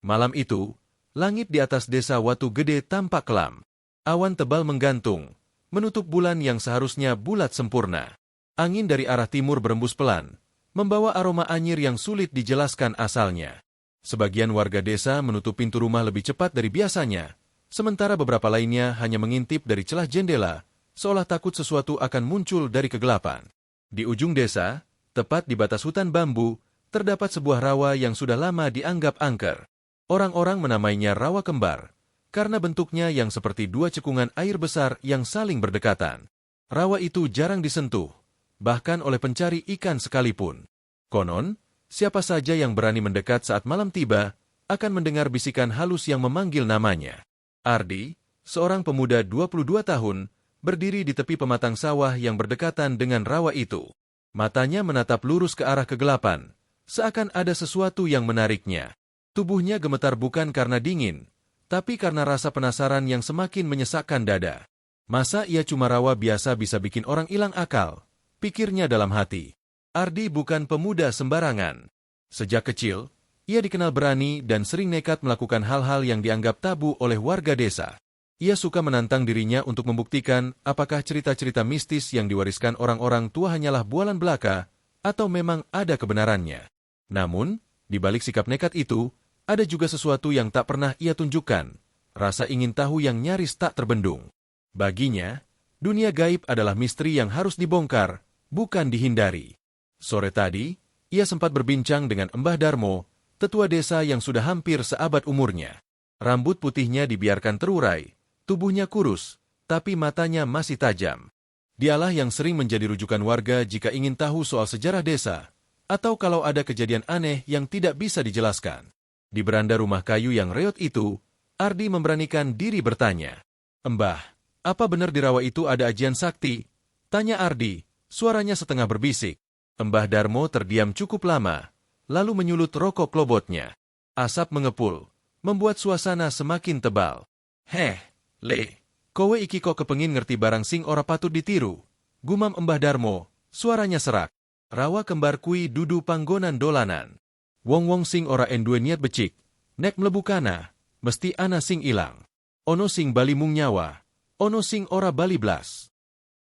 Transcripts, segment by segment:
Malam itu, langit di atas desa Watu Gede tampak kelam. Awan tebal menggantung, menutup bulan yang seharusnya bulat sempurna. Angin dari arah timur berembus pelan, membawa aroma anyir yang sulit dijelaskan asalnya. Sebagian warga desa menutup pintu rumah lebih cepat dari biasanya, sementara beberapa lainnya hanya mengintip dari celah jendela, seolah takut sesuatu akan muncul dari kegelapan. Di ujung desa, tepat di batas hutan bambu, terdapat sebuah rawa yang sudah lama dianggap angker. Orang-orang menamainya rawa kembar, karena bentuknya yang seperti dua cekungan air besar yang saling berdekatan. Rawa itu jarang disentuh, bahkan oleh pencari ikan sekalipun. Konon, siapa saja yang berani mendekat saat malam tiba, akan mendengar bisikan halus yang memanggil namanya. Ardi, seorang pemuda 22 tahun, berdiri di tepi pematang sawah yang berdekatan dengan rawa itu. Matanya menatap lurus ke arah kegelapan, seakan ada sesuatu yang menariknya. Tubuhnya gemetar bukan karena dingin, tapi karena rasa penasaran yang semakin menyesakkan dada. Masa ia cuma rawa biasa bisa bikin orang hilang akal? Pikirnya dalam hati. Ardi bukan pemuda sembarangan. Sejak kecil, ia dikenal berani dan sering nekat melakukan hal-hal yang dianggap tabu oleh warga desa. Ia suka menantang dirinya untuk membuktikan apakah cerita-cerita mistis yang diwariskan orang-orang tua hanyalah bualan belaka, atau memang ada kebenarannya. Namun, di balik sikap nekat itu, ada juga sesuatu yang tak pernah ia tunjukkan, rasa ingin tahu yang nyaris tak terbendung. Baginya, dunia gaib adalah misteri yang harus dibongkar, bukan dihindari. Sore tadi, ia sempat berbincang dengan Mbah Darmo, tetua desa yang sudah hampir seabad umurnya. Rambut putihnya dibiarkan terurai, tubuhnya kurus, tapi matanya masih tajam. Dialah yang sering menjadi rujukan warga jika ingin tahu soal sejarah desa, atau kalau ada kejadian aneh yang tidak bisa dijelaskan. Di beranda rumah kayu yang reot itu, Ardi memberanikan diri bertanya. "Mbah, apa benar di rawa itu ada ajian sakti?" Tanya Ardi, suaranya setengah berbisik. Mbah Darmo terdiam cukup lama, lalu menyulut rokok klobotnya. Asap mengepul, membuat suasana semakin tebal. "Heh, Le, kowe iki kok kepengin ngerti barang sing ora patut ditiru," gumam Mbah Darmo, suaranya serak. "Rawa kembar kui dudu panggonan dolanan. Wong-wong sing ora enduwe niat becik, nek mlebu kana, mesti ana sing ilang. Ono sing bali mung nyawa, ono sing ora bali blas."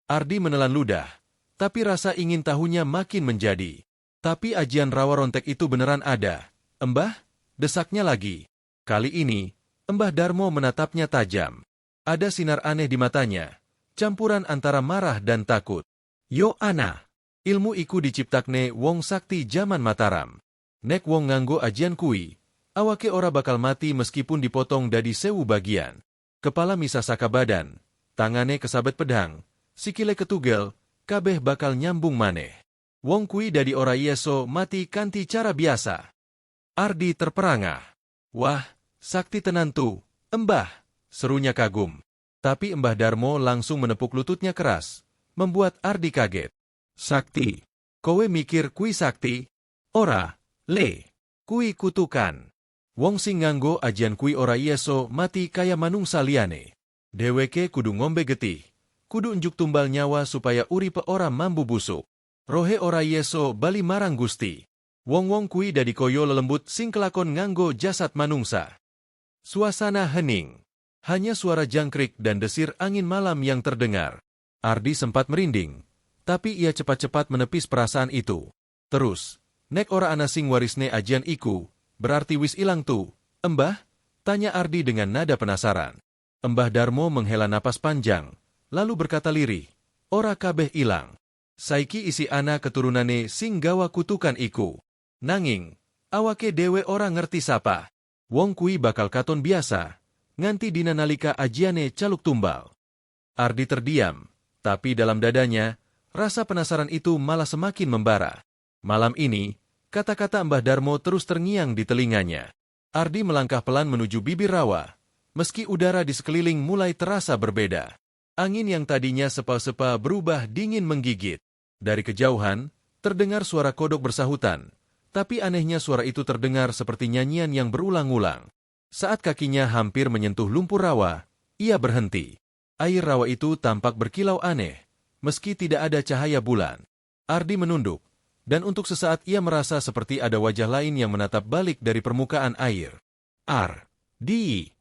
Ardi menelan ludah, tapi rasa ingin tahunya makin menjadi. "Tapi ajian rawa rontek itu beneran ada, Mbah?" desaknya lagi. Kali ini, Mbah Darmo menatapnya tajam. Ada sinar aneh di matanya, campuran antara marah dan takut. "Yo ana, ilmu iku diciptakne wong sakti jaman Mataram. Nek wong nganggo ajian kui, awake ora bakal mati meskipun dipotong dadi 1000 bagian. Kepala misa saka badan, tangane kesabet pedang, sikile ketugel, kabeh bakal nyambung maneh. Wong kui dadi ora yeso mati kanthi cara biasa." Ardi terperangah. "Wah, sakti tenantu, Mbah," serunya kagum. Tapi Mbah Darmo langsung menepuk lututnya keras, membuat Ardi kaget. "Sakti? Kowe mikir kui sakti? Ora, Le, kui kutukan. Wong sing nganggo ajian kui ora yeso mati kaya manungsa liyane. Dheweke kudu ngombe getih, kudu njuk tumbal nyawa supaya uripe ora mambu busuk. Rohe ora yeso bali marang Gusti. Wong-wong kui dadi koyo lelembut sing kelakon nganggo jasad manungsa." Suasana hening. Hanya suara jangkrik dan desir angin malam yang terdengar. Ardi sempat merinding, tapi ia cepat-cepat menepis perasaan itu. Terus, "Nek ora ana sing warisne ajian iku, berarti wis ilang tu, Mbah?" tanya Ardi dengan nada penasaran. Mbah Darmo menghela napas panjang, lalu berkata lirih, "Ora kabeh ilang. Saiki isi ana keturunane sing gawa kutukan iku. Nanging, awake dewe ora ngerti sapa. Wong kui bakal katon biasa, nganti dina nalika ajiane caluk tumbal." Ardi terdiam, tapi dalam dadanya, rasa penasaran itu malah semakin membara. Malam ini, kata-kata Mbah Darmo terus terngiang di telinganya. Ardi melangkah pelan menuju bibir rawa, meski udara di sekeliling mulai terasa berbeda. Angin yang tadinya sepa-sepa berubah dingin menggigit. Dari kejauhan, terdengar suara kodok bersahutan, tapi anehnya suara itu terdengar seperti nyanyian yang berulang-ulang. Saat kakinya hampir menyentuh lumpur rawa, ia berhenti. Air rawa itu tampak berkilau aneh, meski tidak ada cahaya bulan. Ardi menunduk, dan untuk sesaat ia merasa seperti ada wajah lain yang menatap balik dari permukaan air. Ardi.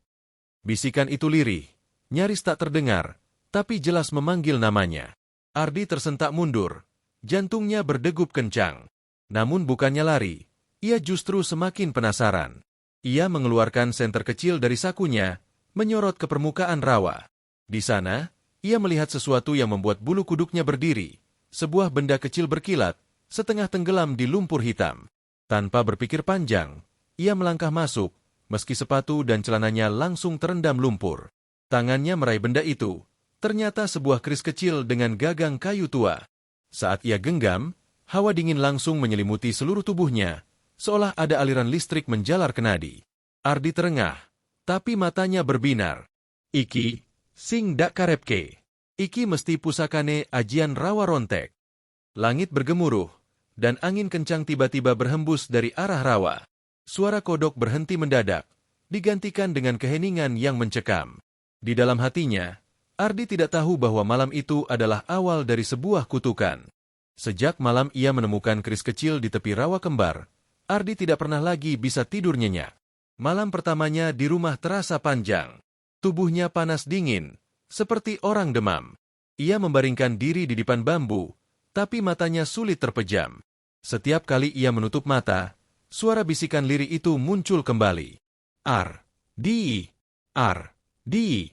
Bisikan itu lirih, nyaris tak terdengar, tapi jelas memanggil namanya. Ardi tersentak mundur, jantungnya berdegup kencang. Namun bukannya lari, ia justru semakin penasaran. Ia mengeluarkan senter kecil dari sakunya, menyorot ke permukaan rawa. Di sana, ia melihat sesuatu yang membuat bulu kuduknya berdiri. Sebuah benda kecil berkilat, setengah tenggelam di lumpur hitam. Tanpa berpikir panjang, ia melangkah masuk, meski sepatu dan celananya langsung terendam lumpur. Tangannya meraih benda itu, ternyata sebuah keris kecil dengan gagang kayu tua. Saat ia genggam, hawa dingin langsung menyelimuti seluruh tubuhnya, seolah ada aliran listrik menjalar ke nadi. Ardi terengah, tapi matanya berbinar. Iki, sing dak karepke. Iki mesti pusakane ajian rawa rontek. Langit bergemuruh, dan angin kencang tiba-tiba berhembus dari arah rawa. Suara kodok berhenti mendadak, digantikan dengan keheningan yang mencekam. Di dalam hatinya, Ardi tidak tahu bahwa malam itu adalah awal dari sebuah kutukan. Sejak malam ia menemukan keris kecil di tepi rawa kembar, Ardi tidak pernah lagi bisa tidur nyenyak. Malam pertamanya di rumah terasa panjang. Tubuhnya panas dingin, seperti orang demam. Ia membaringkan diri di dipan bambu, tapi matanya sulit terpejam. Setiap kali ia menutup mata, suara bisikan lirih itu muncul kembali. Ardi, Ardi.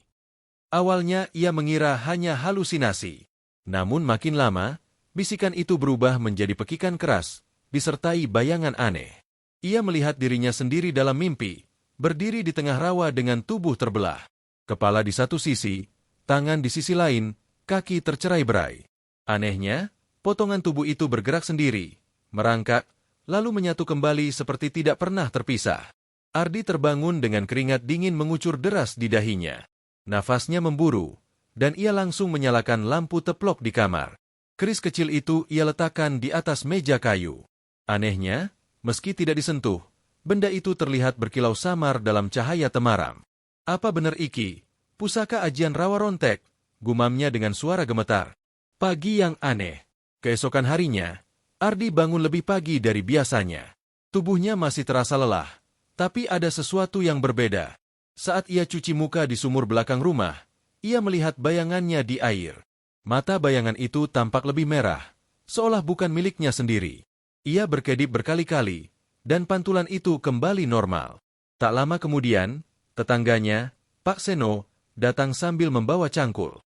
Awalnya ia mengira hanya halusinasi. Namun makin lama, bisikan itu berubah menjadi pekikan keras, disertai bayangan aneh. Ia melihat dirinya sendiri dalam mimpi, berdiri di tengah rawa dengan tubuh terbelah. Kepala di satu sisi, tangan di sisi lain, kaki tercerai-berai. Anehnya, potongan tubuh itu bergerak sendiri, merangkak, lalu menyatu kembali seperti tidak pernah terpisah. Ardi terbangun dengan keringat dingin mengucur deras di dahinya. Nafasnya memburu, dan ia langsung menyalakan lampu teplok di kamar. Keris kecil itu ia letakkan di atas meja kayu. Anehnya, meski tidak disentuh, benda itu terlihat berkilau samar dalam cahaya temaram. Apa benar Iki, pusaka ajian rawa rontek? Gumamnya dengan suara gemetar. Pagi yang aneh. Keesokan harinya, Ardi bangun lebih pagi dari biasanya. Tubuhnya masih terasa lelah, tapi ada sesuatu yang berbeda. Saat ia cuci muka di sumur belakang rumah, ia melihat bayangannya di air. Mata bayangan itu tampak lebih merah, seolah bukan miliknya sendiri. Ia berkedip berkali-kali, dan pantulan itu kembali normal. Tak lama kemudian, tetangganya, Pak Seno, datang sambil membawa cangkul.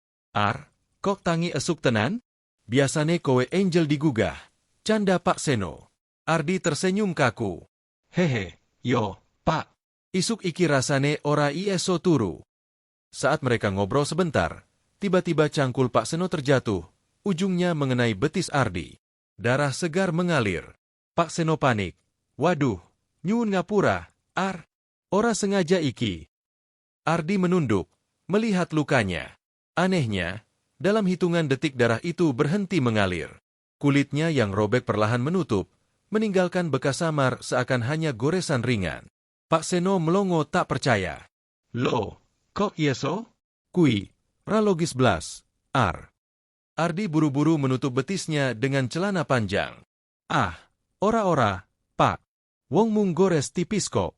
Kok tangi esuk tenan? Biasane kowe angel digugah. Canda Pak Seno. Ardi tersenyum kaku. Hehe, yo, Pak. Isuk iki rasane ora iso turu. Saat mereka ngobrol sebentar, tiba-tiba cangkul Pak Seno terjatuh, ujungnya mengenai betis Ardi. Darah segar mengalir. Pak Seno panik. Waduh, nyuwun ngapura, ora sengaja iki. Ardi menunduk, melihat lukanya. Anehnya, dalam hitungan detik darah itu berhenti mengalir. Kulitnya yang robek perlahan menutup, meninggalkan bekas samar seakan hanya goresan ringan. Pak Seno melongo tak percaya. Loh, kok iso? Kui, ralogis blas, Ardi buru-buru menutup betisnya dengan celana panjang. Ora-ora, Pak. Wong mung gores tipis kok.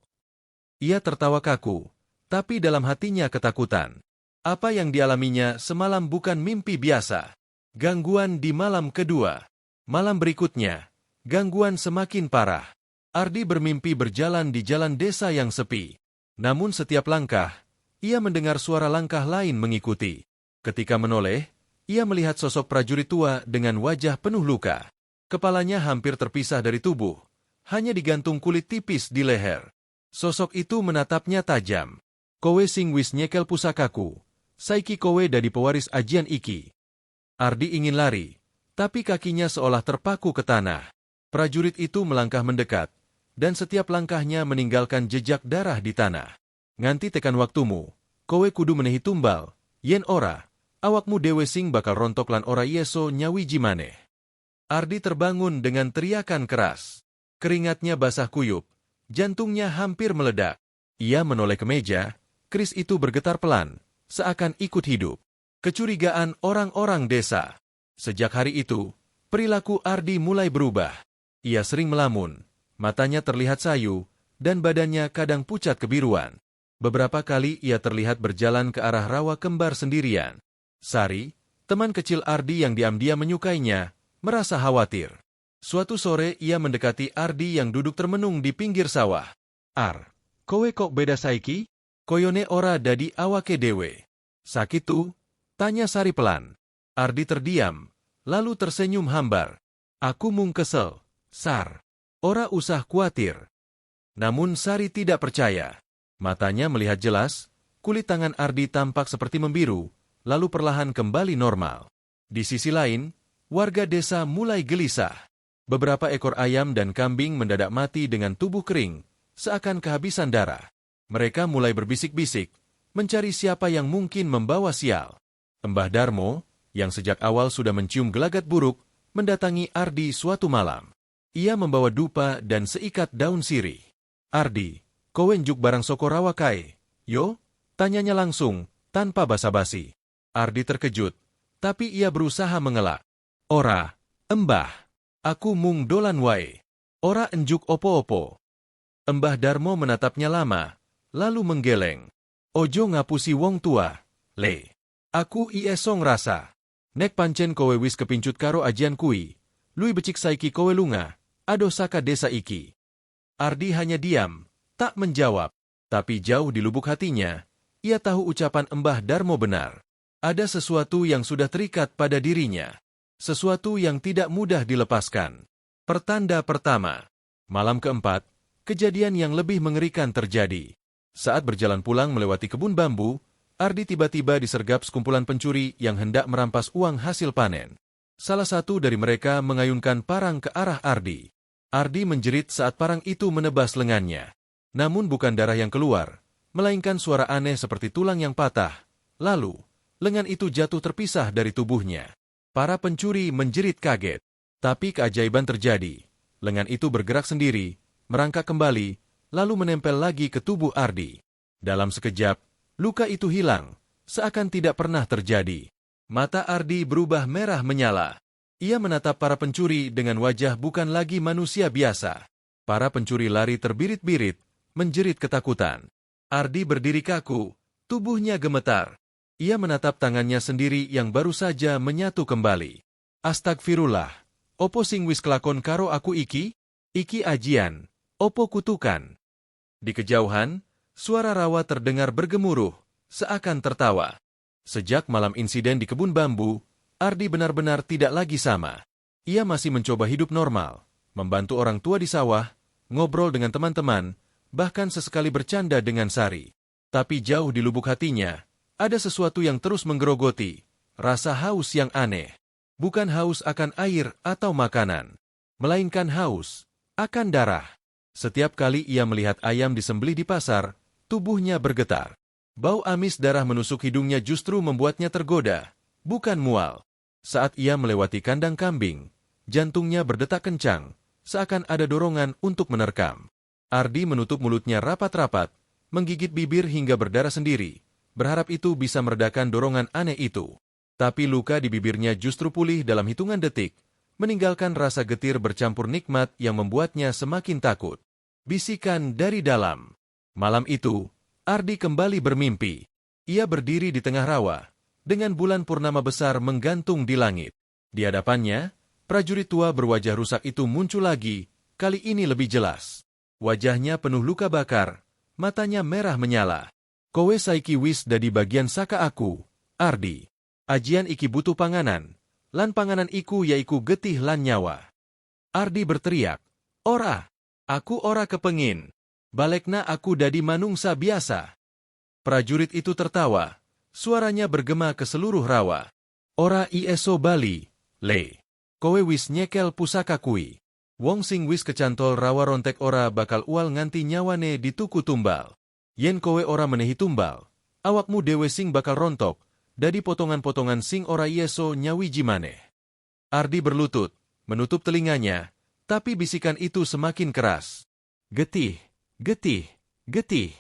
Ia tertawa kaku, tapi dalam hatinya ketakutan. Apa yang dialaminya semalam bukan mimpi biasa. Gangguan di malam kedua. Malam berikutnya, gangguan semakin parah. Ardi bermimpi berjalan di jalan desa yang sepi. Namun setiap langkah, ia mendengar suara langkah lain mengikuti. Ketika menoleh, ia melihat sosok prajurit tua dengan wajah penuh luka. Kepalanya hampir terpisah dari tubuh, hanya digantung kulit tipis di leher. Sosok itu menatapnya tajam. Kowe sing wis nyekel pusakaku, saiki kowe dadi pewaris ajian iki. Ardi ingin lari, tapi kakinya seolah terpaku ke tanah. Prajurit itu melangkah mendekat, dan setiap langkahnya meninggalkan jejak darah di tanah. Nganti tekan waktumu, kowe kudu menehi tumbal, yen ora, awakmu dewe sing bakal rontok lan ora yeso nyawiji maneh. Ardi terbangun dengan teriakan keras. Keringatnya basah kuyup, jantungnya hampir meledak. Ia menoleh ke meja, keris itu bergetar pelan, seakan ikut hidup. Kecurigaan orang-orang desa. Sejak hari itu, perilaku Ardi mulai berubah. Ia sering melamun, matanya terlihat sayu, dan badannya kadang pucat kebiruan. Beberapa kali ia terlihat berjalan ke arah rawa kembar sendirian. Sari, teman kecil Ardi yang diam-diam menyukainya, merasa khawatir. Suatu sore ia mendekati Ardi yang duduk termenung di pinggir sawah. Kowe kok beda saiki? Koyone ora dadi awake dewe. Sakit tuh? Tanya Sari pelan. Ardi terdiam, lalu tersenyum hambar. Aku mung kesel, Sar. Ora usah kuatir. Namun Sari tidak percaya. Matanya melihat jelas, kulit tangan Ardi tampak seperti membiru, lalu perlahan kembali normal. Di sisi lain, warga desa mulai gelisah. Beberapa ekor ayam dan kambing mendadak mati dengan tubuh kering, seakan kehabisan darah. Mereka mulai berbisik-bisik, mencari siapa yang mungkin membawa sial. Mbah Darmo, yang sejak awal sudah mencium gelagat buruk, mendatangi Ardi suatu malam. Ia membawa dupa dan seikat daun sirih. Ardi, kowe njuk barang soko rawa kae? Yo? Tanyanya langsung, tanpa basa-basi. Ardi terkejut, tapi ia berusaha mengelak. Ora, Mbah. Aku mung dolan wae. Ora enjuk opo-opo. Mbah Darmo menatapnya lama, lalu menggeleng. Ojo ngapusi wong tua, Le. Aku iesong rasa. Nek pancen kowe wis kepincut karo ajian kui, lui becik saiki kowe lunga, ado saka desa iki. Ardi hanya diam, tak menjawab. Tapi jauh di lubuk hatinya, ia tahu ucapan Mbah Darmo benar. Ada sesuatu yang sudah terikat pada dirinya. Sesuatu yang tidak mudah dilepaskan. Pertanda pertama. Malam keempat, kejadian yang lebih mengerikan terjadi. Saat berjalan pulang melewati kebun bambu, Ardi tiba-tiba disergap sekumpulan pencuri yang hendak merampas uang hasil panen. Salah satu dari mereka mengayunkan parang ke arah Ardi. Ardi menjerit saat parang itu menebas lengannya. Namun bukan darah yang keluar, melainkan suara aneh seperti tulang yang patah. Lalu, lengan itu jatuh terpisah dari tubuhnya. Para pencuri menjerit kaget. Tapi keajaiban terjadi. Lengan itu bergerak sendiri, merangkak kembali, lalu menempel lagi ke tubuh Ardi. Dalam sekejap, luka itu hilang, seakan tidak pernah terjadi. Mata Ardi berubah merah menyala. Ia menatap para pencuri dengan wajah bukan lagi manusia biasa. Para pencuri lari terbirit-birit, menjerit ketakutan. Ardi berdiri kaku, tubuhnya gemetar. Ia menatap tangannya sendiri yang baru saja menyatu kembali. Astagfirullah, opo sing wis kelakon karo aku iki? Iki ajian, opo kutukan? Di kejauhan, suara rawa terdengar bergemuruh, seakan tertawa. Sejak malam insiden di kebun bambu, Ardi benar-benar tidak lagi sama. Ia masih mencoba hidup normal, membantu orang tua di sawah, ngobrol dengan teman-teman, bahkan sesekali bercanda dengan Sari. Tapi jauh di lubuk hatinya, ada sesuatu yang terus menggerogoti, rasa haus yang aneh. Bukan haus akan air atau makanan, melainkan haus akan darah. Setiap kali ia melihat ayam disembelih di pasar, tubuhnya bergetar. Bau amis darah menusuk hidungnya justru membuatnya tergoda, bukan mual. Saat ia melewati kandang kambing, jantungnya berdetak kencang, seakan ada dorongan untuk menerkam. Ardi menutup mulutnya rapat-rapat, menggigit bibir hingga berdarah sendiri, berharap itu bisa meredakan dorongan aneh itu. Tapi luka di bibirnya justru pulih dalam hitungan detik, meninggalkan rasa getir bercampur nikmat yang membuatnya semakin takut. Bisikan dari dalam. Malam itu, Ardi kembali bermimpi. Ia berdiri di tengah rawa, dengan bulan purnama besar menggantung di langit. Di hadapannya, prajurit tua berwajah rusak itu muncul lagi, kali ini lebih jelas. Wajahnya penuh luka bakar, matanya merah menyala. Kowe saiki wis dadi bagian saka aku, Ardi. Ajian iki butuh panganan, lan panganan iku yaiku getih lan nyawa. Ardi berteriak, ora, aku ora kepengin. Balekna aku dadi manungsa biasa. Prajurit itu tertawa, suaranya bergema ke seluruh rawa. Ora ieso bali, Le. Kowe wis nyekel pusaka kui. Wong sing wis kecantol rawa rontek ora bakal ual nganti nyawane dituku tumbal. Yen kowe ora menehi tumbal, awakmu dewe sing bakal rontok, dadi potongan-potongan sing ora ieso nyawiji maneh. Ardi berlutut, menutup telinganya, tapi bisikan itu semakin keras. Getih. Getih, getih.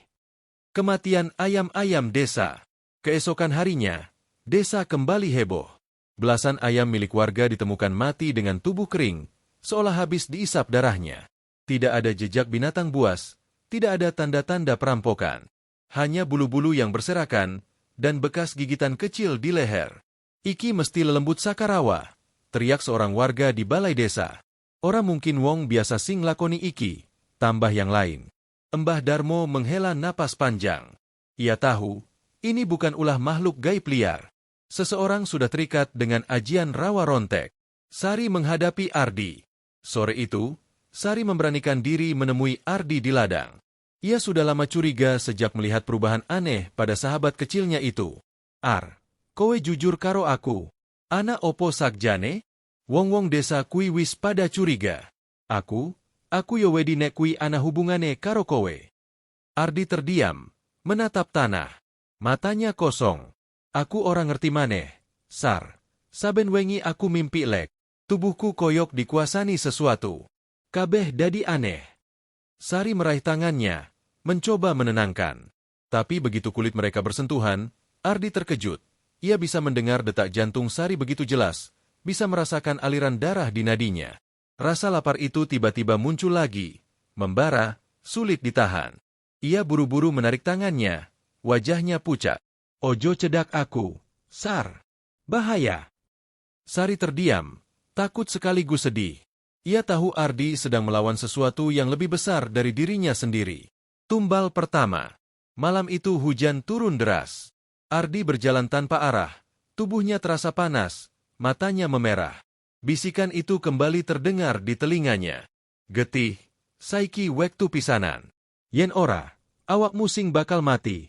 Kematian ayam-ayam desa. Keesokan harinya, desa kembali heboh. Belasan ayam milik warga ditemukan mati dengan tubuh kering, seolah habis diisap darahnya. Tidak ada jejak binatang buas, Tidak ada tanda-tanda perampokan. Hanya bulu-bulu yang berserakan dan bekas gigitan kecil di leher. "Iki mesti lelembut Sakarawa," teriak seorang warga di balai desa. "Ora mungkin wong biasa sing lakoni iki," tambah yang lain. Mbah Darmo menghela napas panjang. Ia tahu, ini bukan ulah makhluk gaib liar. Seseorang sudah terikat dengan ajian rawa rontek. Sari menghadapi Ardi. Sore itu, Sari memberanikan diri menemui Ardi di ladang. Ia sudah lama curiga sejak melihat perubahan aneh pada sahabat kecilnya itu. "Ar, kowe jujur karo aku. Ana opo sakjane? Wong-wong desa kui wis pada curiga. Aku yo wedi nek kui ana hubungane karo kowe." Ardi terdiam, menatap tanah. Matanya kosong. "Aku orang ngerti maneh, Sar. Saben wengi aku mimpi lek. Tubuhku koyok dikuasani sesuatu. Kabeh dadi aneh." Sari meraih tangannya, mencoba menenangkan. Tapi begitu kulit mereka bersentuhan, Ardi terkejut. Ia bisa mendengar detak jantung Sari begitu jelas, bisa merasakan aliran darah di nadinya. Rasa lapar itu tiba-tiba muncul lagi, membara, sulit ditahan. Ia buru-buru menarik tangannya, wajahnya pucat. "Ojo cedak aku, Sar. Bahaya." Sari terdiam, takut sekaligus sedih. Ia tahu Ardi sedang melawan sesuatu yang lebih besar dari dirinya sendiri. Tumbal pertama. Malam itu hujan turun deras. Ardi berjalan tanpa arah. Tubuhnya terasa panas, matanya memerah. Bisikan itu kembali terdengar di telinganya. "Getih, saiki wektu pisanan. Yen ora, awak musing bakal mati."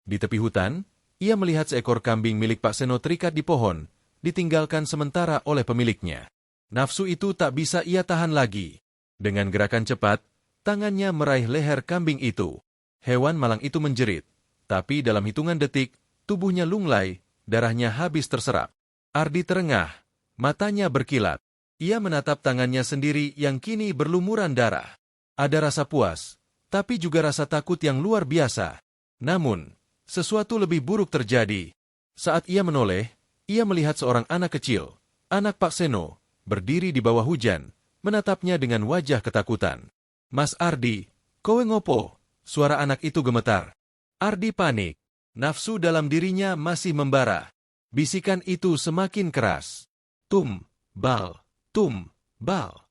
Di tepi hutan, ia melihat seekor kambing milik Pak Seno terikat di pohon, ditinggalkan sementara oleh pemiliknya. Nafsu itu tak bisa ia tahan lagi. Dengan gerakan cepat, tangannya meraih leher kambing itu. Hewan malang itu menjerit, tapi dalam hitungan detik, tubuhnya lunglai, darahnya habis terserap. Ardi terengah, matanya berkilat. Ia menatap tangannya sendiri yang kini berlumuran darah. Ada rasa puas, tapi juga rasa takut yang luar biasa. Namun, sesuatu lebih buruk terjadi. Saat ia menoleh, ia melihat seorang anak kecil, anak Pak Seno, berdiri di bawah hujan, menatapnya dengan wajah ketakutan. "Mas Ardi, kowe ngopo?" Suara anak itu gemetar. Ardi panik. Nafsu dalam dirinya masih membara. Bisikan itu semakin keras. "Tum, bal, tum, bal."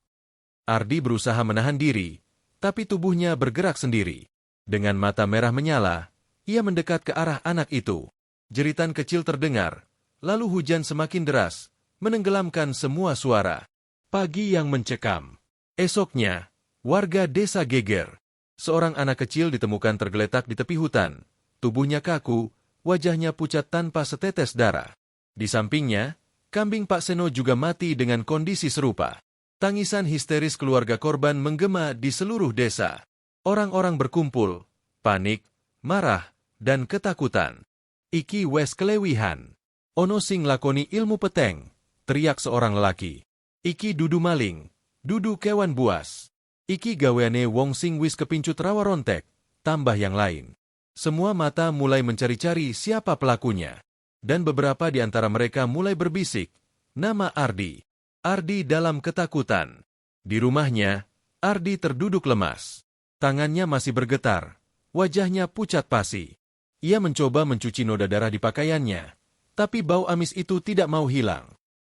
Ardi berusaha menahan diri, tapi tubuhnya bergerak sendiri. Dengan mata merah menyala, ia mendekat ke arah anak itu. Jeritan kecil terdengar, lalu hujan semakin deras, menenggelamkan semua suara. Pagi yang mencekam. Esoknya, warga desa geger. Seorang anak kecil ditemukan tergeletak di tepi hutan. Tubuhnya kaku, wajahnya pucat tanpa setetes darah. Di sampingnya, kambing Pak Seno juga mati dengan kondisi serupa. Tangisan histeris keluarga korban menggema di seluruh desa. Orang-orang berkumpul, panik, marah, dan ketakutan. "Iki wes kelewihan. Ono sing lakoni ilmu peteng," teriak seorang lelaki. "Iki dudu maling, dudu kewan buas. Iki gaweane wong sing wis kepincut rawa rontek," tambah yang lain. Semua mata mulai mencari-cari siapa pelakunya. Dan beberapa di antara mereka mulai berbisik, nama Ardi. Ardi dalam ketakutan. Di rumahnya, Ardi terduduk lemas. Tangannya masih bergetar, wajahnya pucat pasi. Ia mencoba mencuci noda darah di pakaiannya, tapi bau amis itu tidak mau hilang.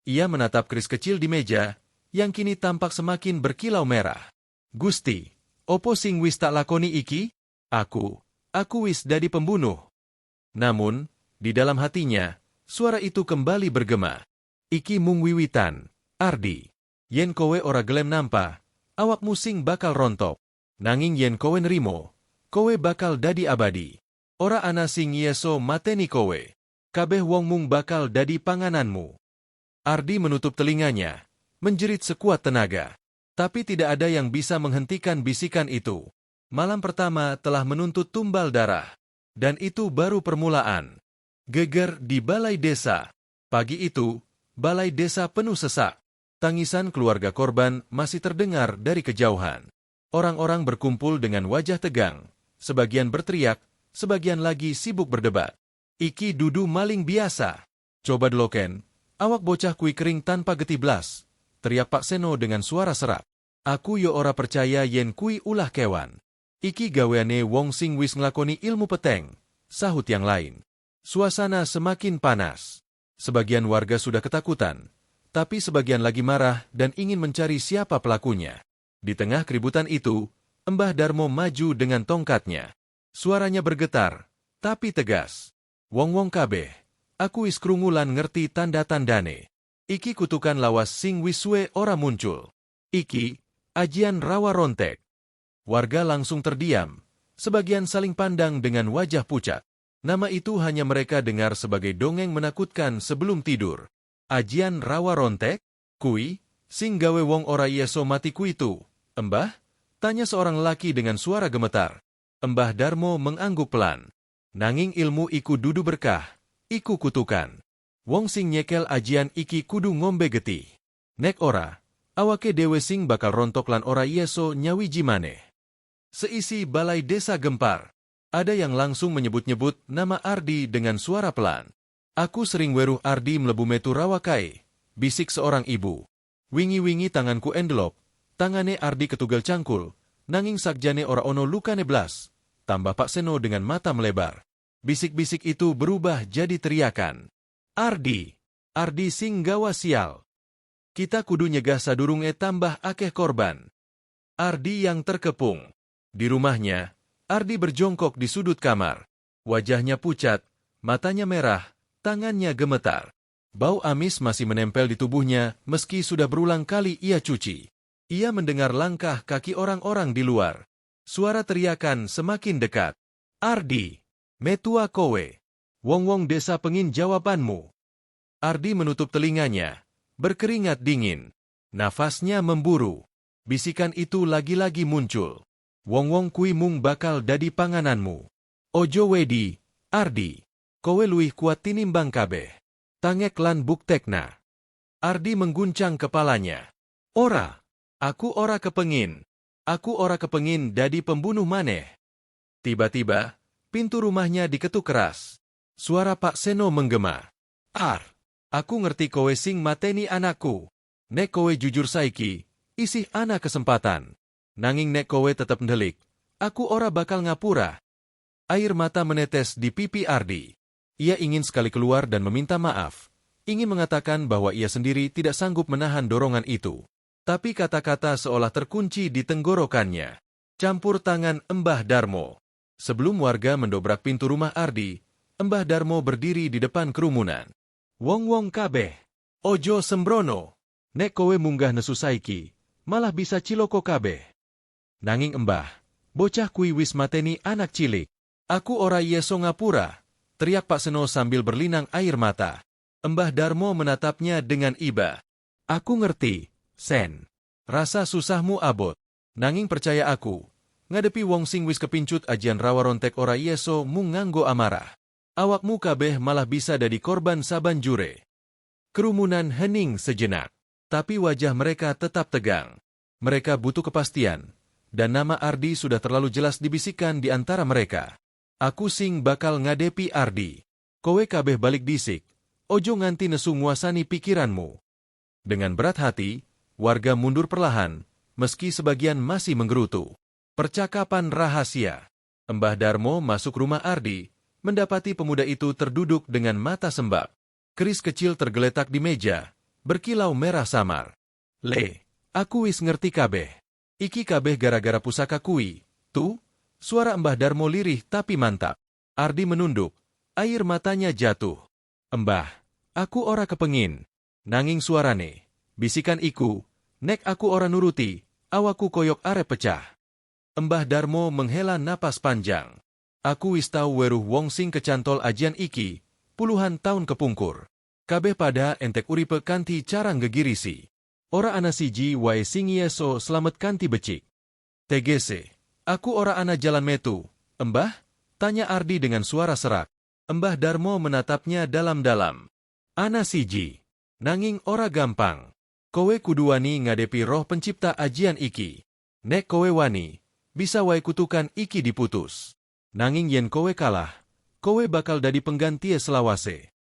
Ia menatap keris kecil di meja, yang kini tampak semakin berkilau merah. "Gusti, opo sing wis tak lakoni iki? Aku wis dadi pembunuh." Namun, di dalam hatinya, suara itu kembali bergema. "Iki mung wiwitan, Ardi. Yen kowe ora gelem nampa, awak musing bakal rontok. Nanging yen kowe nerimo, kowe bakal dadi abadi. Ora ana sing yeso mateni kowe. Kabeh wong mung bakal dadi pangananmu." Ardi menutup telinganya, menjerit sekuat tenaga. Tapi tidak ada yang bisa menghentikan bisikan itu. Malam pertama telah menuntut tumbal darah. Dan itu baru permulaan. Geger di balai desa. Pagi itu, balai desa penuh sesak. Tangisan keluarga korban masih terdengar dari kejauhan. Orang-orang berkumpul dengan wajah tegang. Sebagian berteriak, sebagian lagi sibuk berdebat. "Iki dudu maling biasa. Coba deloken, awak bocah kui kering tanpa getih blas," teriak Pak Seno dengan suara serak. "Aku yo ora percaya yen kui ulah kewan. Iki gaweane wong sing wis nglakoni ilmu peteng, sahut yang lain. Suasana semakin panas. Sebagian warga sudah ketakutan, tapi sebagian lagi marah dan ingin mencari siapa pelakunya. Di tengah keributan itu, Mbah Darmo maju dengan tongkatnya. Suaranya bergetar, tapi tegas. Wong-wong kabeh, aku wis krungu lan ngerti tanda-tandane. Iki kutukan lawas sing wis suwe ora muncul. Iki, ajian rawa rontek. Warga langsung terdiam, sebagian saling pandang dengan wajah pucat. Nama itu hanya mereka dengar sebagai dongeng menakutkan sebelum tidur. Ajian rawa rontek? Kui, sing gawe wong ora yeso mati kuitu. Mbah? Tanya seorang lelaki dengan suara gemetar. Mbah Darmo mengangguk pelan. Nanging ilmu iku dudu berkah, iku kutukan. Wong sing nyekel ajian iki kudu ngombe getih. Nek ora, awake dewe sing bakal rontok lan ora yeso nyawiji maneh. Seisi balai desa gempar. Ada yang langsung menyebut-nyebut nama Ardi dengan suara pelan. Aku sering weruh Ardi mlebu metu rawakai, bisik seorang ibu. Wingi-wingi tanganku endelop, tangane Ardi ketugal cangkul, nanging sakjane ora ono lukane blas. Tambah Pak Seno dengan mata melebar. Bisik-bisik itu berubah jadi teriakan. Ardi! Ardi sing gawa sial. Kita kudu nyegah sadurunge tambah akeh korban. Ardi yang terkepung. Di rumahnya, Ardi berjongkok di sudut kamar. Wajahnya pucat, matanya merah, tangannya gemetar. Bau amis masih menempel di tubuhnya meski sudah berulang kali ia cuci. Ia mendengar langkah kaki orang-orang di luar. Suara teriakan semakin dekat. Ardi! Metua kowe! Wong-wong desa pengin jawabanmu. Ardi menutup telinganya, berkeringat dingin. Nafasnya memburu. Bisikan itu lagi-lagi muncul. Wong-wong kui mung bakal dadi pangananmu. Ojo wedi, Ardi. Kowe luwih kuat tinimbang kabeh. Tangek lan buktekna. Ardi mengguncang kepalanya. Ora. Aku ora kepengin. Aku ora kepengin dadi pembunuh maneh. Tiba-tiba, pintu rumahnya diketuk keras. Suara Pak Seno menggema. Aku ngerti kowe sing mateni anakku. Nek kowe jujur saiki, isih ana kesempatan. Nanging nek kowe tetep ndelik, aku ora bakal ngapura. Air mata menetes di pipi Ardi. Ia ingin sekali keluar dan meminta maaf. Ingin mengatakan bahwa ia sendiri tidak sanggup menahan dorongan itu. Tapi kata-kata seolah terkunci di tenggorokannya. Campur tangan Mbah Darmo. Sebelum warga mendobrak pintu rumah Ardi, Mbah Darmo berdiri di depan kerumunan. Wong-wong kabeh, ojo sembrono. Nek kowe munggah nesu saiki, malah bisa ciloko kabeh. Nanging Mbah, bocah kui wis mateni anak cilik. Aku ora yeso ngapura, teriak Pak Seno sambil berlinang air mata. Mbah Darmo menatapnya dengan iba. Aku ngerti, Sen. Rasa susahmu abot. Nanging percaya aku, ngadepi wong sing wis kepincut ajian rawa rontek ora yeso mung nganggo amarah. Awakmu kabeh malah bisa dadi korban saban jure. Kerumunan hening sejenak, tapi wajah mereka tetap tegang. Mereka butuh kepastian. Dan nama Ardi sudah terlalu jelas dibisikkan di antara mereka. Aku sing bakal ngadepi Ardi. Kowe kabeh balik disik. Ojo nganti nesu nguasani pikiranmu. Dengan berat hati, warga mundur perlahan, meski sebagian masih menggerutu. Percakapan rahasia. Mbah Darmo masuk rumah Ardi, mendapati pemuda itu terduduk dengan mata sembab. Keris kecil tergeletak di meja, berkilau merah samar. Aku wis ngerti kabeh. Iki kabeh gara-gara pusaka kui. Tuh, suara Mbah Darmo lirih tapi mantap. Ardi menunduk, air matanya jatuh. Mbah, aku ora kepengin. Nanging suarane, bisikan iku, nek aku ora nuruti, awaku koyok arep pecah. Mbah Darmo menghela napas panjang. Aku wis tau weruh wong sing kecantol ajian iki, puluhan tahun kepungkur. Kabeh pada entek uripe kanthi cara gegirisi. Ora ana siji wae sing yeso slamet kanthi becik. TGC, aku ora ana jalan metu. Mbah? Tanya Ardi dengan suara serak. Mbah Darmo menatapnya dalam-dalam. Ana siji. Nanging ora gampang. Kowe kudu wani ngadepi roh pencipta ajian iki. Nek kowe wani, bisa wae kutukan iki diputus. Nanging yen kowe kalah, kowe bakal dadi penggantie selawase.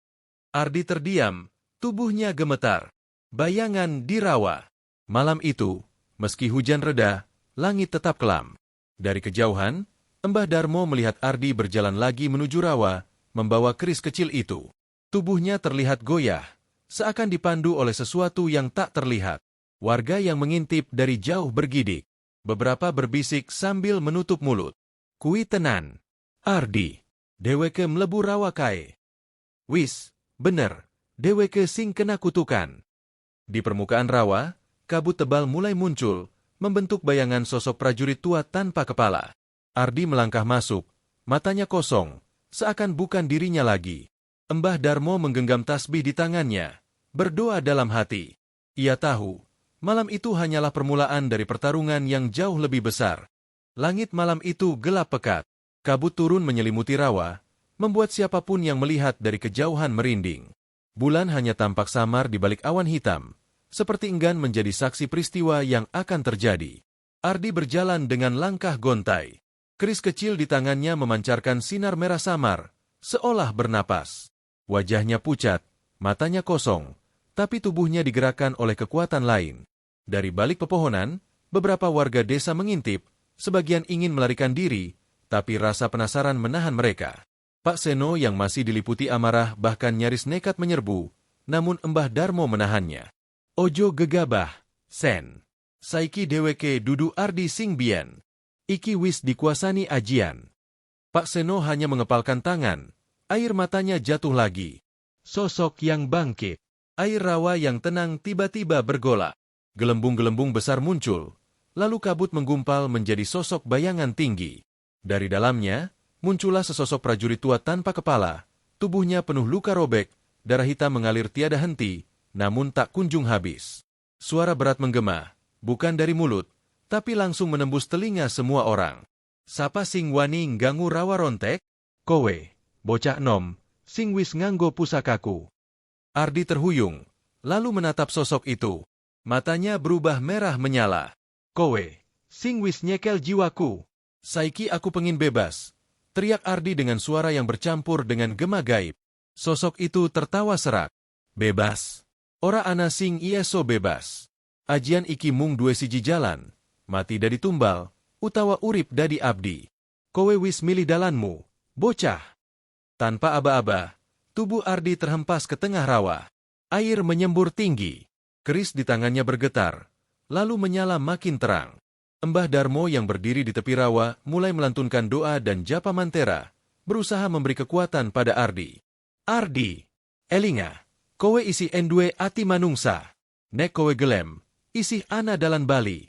Ardi terdiam, tubuhnya gemetar. Bayangan di rawa. Malam itu, meski hujan reda, langit tetap kelam. Dari kejauhan, Mbah Darmo melihat Ardi berjalan lagi menuju rawa, membawa keris kecil itu. Tubuhnya terlihat goyah, seakan dipandu oleh sesuatu yang tak terlihat. Warga yang mengintip dari jauh bergidik. Beberapa berbisik sambil menutup mulut. Kui tenan. Ardi. Deweke mlebu rawa kae. Wis, bener. Deweke sing kena kutukan. Di permukaan rawa, kabut tebal mulai muncul, membentuk bayangan sosok prajurit tua tanpa kepala. Ardi melangkah masuk, matanya kosong, seakan bukan dirinya lagi. Mbah Darmo menggenggam tasbih di tangannya, berdoa dalam hati. Ia tahu, malam itu hanyalah permulaan dari pertarungan yang jauh lebih besar. Langit malam itu gelap pekat. Kabut turun menyelimuti rawa, membuat siapapun yang melihat dari kejauhan merinding. Bulan hanya tampak samar di balik awan hitam, seperti enggan menjadi saksi peristiwa yang akan terjadi. Ardi berjalan dengan langkah gontai. Keris kecil di tangannya memancarkan sinar merah samar, seolah bernapas. Wajahnya pucat, matanya kosong, tapi tubuhnya digerakkan oleh kekuatan lain. Dari balik pepohonan, beberapa warga desa mengintip, sebagian ingin melarikan diri, tapi rasa penasaran menahan mereka. Pak Seno yang masih diliputi amarah bahkan nyaris nekat menyerbu, namun Mbah Darmo menahannya. Ojo gegabah, Sen. Saiki deweke dudu Ardi sing biyen. Iki wis dikuasani ajian. Pak Seno hanya mengepalkan tangan, air matanya jatuh lagi. Sosok yang bangkit. Air rawa yang tenang tiba-tiba bergolak. Gelembung-gelembung besar muncul, lalu kabut menggumpal menjadi sosok bayangan tinggi. Dari dalamnya, muncullah sesosok prajurit tua tanpa kepala, tubuhnya penuh luka robek, darah hitam mengalir tiada henti, namun tak kunjung habis. Suara berat menggema, bukan dari mulut, tapi langsung menembus telinga semua orang. Sapa sing wani ngganggu rawa rontek? Kowe, bocah nom, sing wis nganggo pusakaku. Ardi terhuyung, lalu menatap sosok itu. Matanya berubah merah menyala. Kowe, sing wis nyekel jiwaku. Saiki aku pengin bebas. Teriak Ardi dengan suara yang bercampur dengan gema gaib. Sosok itu tertawa serak. Bebas. Ora ana sing ieso bebas. Ajian iki mung dua siji jalan. Mati dadi tumbal, utawa urip dadi abdi. Kowe wis milih dalanmu, bocah. Tanpa aba-aba, tubuh Ardi terhempas ke tengah rawa. Air menyembur tinggi. Keris di tangannya bergetar, lalu menyala makin terang. Mbah Darmo yang berdiri di tepi rawa mulai melantunkan doa dan japa mantera, berusaha memberi kekuatan pada Ardi. Ardi, elinga, kowe isi endue ati manungsa. Nek kowe gelem, isi ana dalan bali.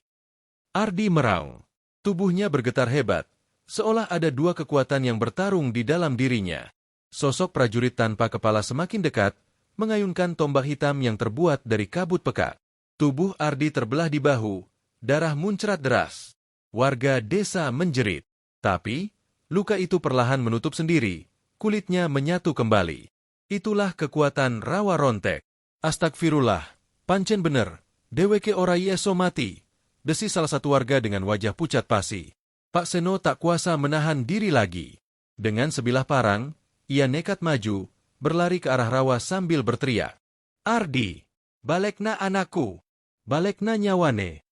Ardi meraung. Tubuhnya bergetar hebat, seolah ada dua kekuatan yang bertarung di dalam dirinya. Sosok prajurit tanpa kepala semakin dekat, mengayunkan tombak hitam yang terbuat dari kabut pekat. Tubuh Ardi terbelah di bahu, darah muncrat deras. Warga desa menjerit. Tapi, luka itu perlahan menutup sendiri, kulitnya menyatu kembali. Itulah kekuatan rawa rontek. Astagfirullah, pancen bener, deweke ora ieso mati. Desis salah satu warga dengan wajah pucat pasi. Pak Seno tak kuasa menahan diri lagi. Dengan sebilah parang, ia nekat maju, berlari ke arah rawa sambil berteriak. Ardi, balekna anakku, balekna nyawane.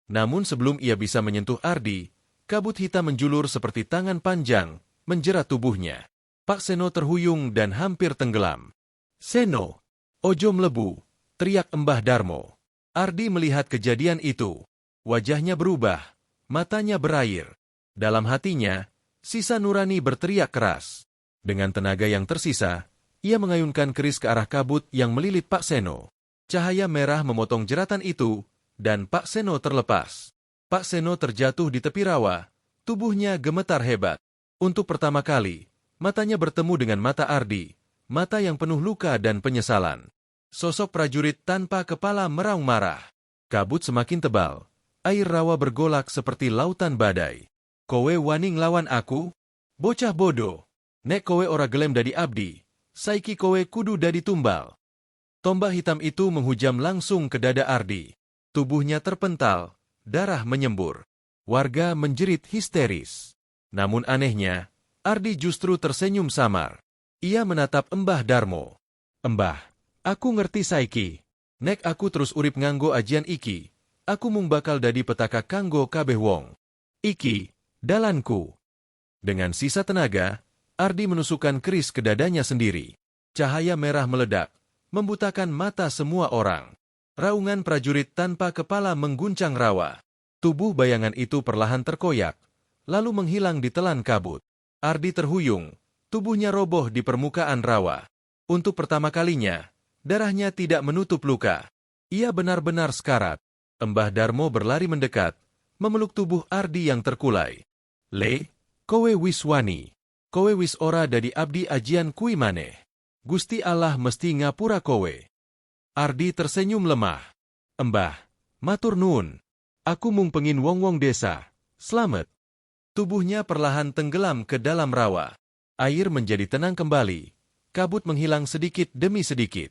Namun sebelum ia bisa menyentuh Ardi, kabut hitam menjulur seperti tangan panjang, menjerat tubuhnya. Pak Seno terhuyung dan hampir tenggelam. Seno, ojo mlebu, teriak Mbah Darmo. Ardi melihat kejadian itu. Wajahnya berubah, matanya berair. Dalam hatinya, sisa nurani berteriak keras. Dengan tenaga yang tersisa, ia mengayunkan keris ke arah kabut yang melilit Pak Seno. Cahaya merah memotong jeratan itu, dan Pak Seno terlepas. Pak Seno terjatuh di tepi rawa, tubuhnya gemetar hebat. Untuk pertama kali, matanya bertemu dengan mata Ardi, mata yang penuh luka dan penyesalan. Sosok prajurit tanpa kepala meraung marah. Kabut semakin tebal. Air rawa bergolak seperti lautan badai. Kowe wani nglawan aku? Bocah bodoh. Nek kowe ora gelem dadi abdi, saiki kowe kudu dadi tumbal. Tombak hitam itu menghujam langsung ke dada Ardi. Tubuhnya terpental, darah menyembur. Warga menjerit histeris. Namun anehnya, Ardi justru tersenyum samar. Ia menatap Mbah Darmo. Mbah, aku ngerti saiki. Nek aku terus urip nganggo ajian iki, aku mung bakal dadi petaka kanggo kabeh wong. Iki, Dalanku. Dengan sisa tenaga, Ardi menusukkan keris ke dadanya sendiri. Cahaya merah meledak, membutakan mata semua orang. Raungan prajurit tanpa kepala mengguncang rawa. Tubuh bayangan itu perlahan terkoyak, lalu menghilang di telan kabut. Ardi terhuyung, tubuhnya roboh di permukaan rawa. Untuk pertama kalinya, darahnya tidak menutup luka. Ia benar-benar sekarat. Embah Darmo berlari mendekat, memeluk tubuh Ardi yang terkulai. Le, kowe wis wani. Kowe wis ora dadi abdi ajian kui maneh. Gusti Allah mesti ngapura kowe. Ardi tersenyum lemah. Embah, matur nuwun. Aku mung pengin wong-wong desa. Slamet. Tubuhnya perlahan tenggelam ke dalam rawa. Air menjadi tenang kembali. Kabut menghilang sedikit demi sedikit.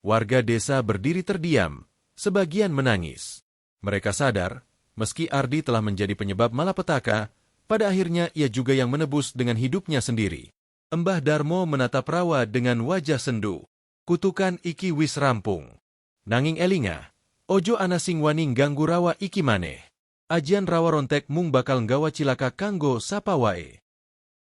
Warga desa berdiri terdiam, sebagian menangis. Mereka sadar, meski Ardi telah menjadi penyebab malapetaka, pada akhirnya ia juga yang menebus dengan hidupnya sendiri. Embah Darmo menatap rawa dengan wajah sendu. Kutukan iki wis rampung. Nanging elinga, ojo ana sing wani ganggu rawa iki maneh. Ajian rawa rontek mung bakal nggawa cilaka kanggo sapa wae.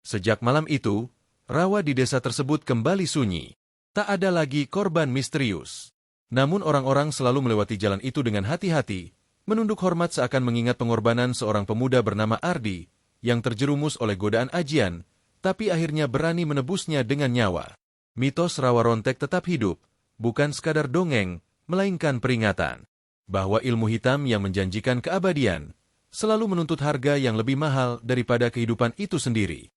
Sejak malam itu, rawa di desa tersebut kembali sunyi. Tak ada lagi korban misterius. Namun orang-orang selalu melewati jalan itu dengan hati-hati, menunduk hormat seakan mengingat pengorbanan seorang pemuda bernama Ardi, yang terjerumus oleh godaan ajian, tapi akhirnya berani menebusnya dengan nyawa. Mitos rawa rontek tetap hidup, bukan sekadar dongeng, melainkan peringatan bahwa ilmu hitam yang menjanjikan keabadian selalu menuntut harga yang lebih mahal daripada kehidupan itu sendiri.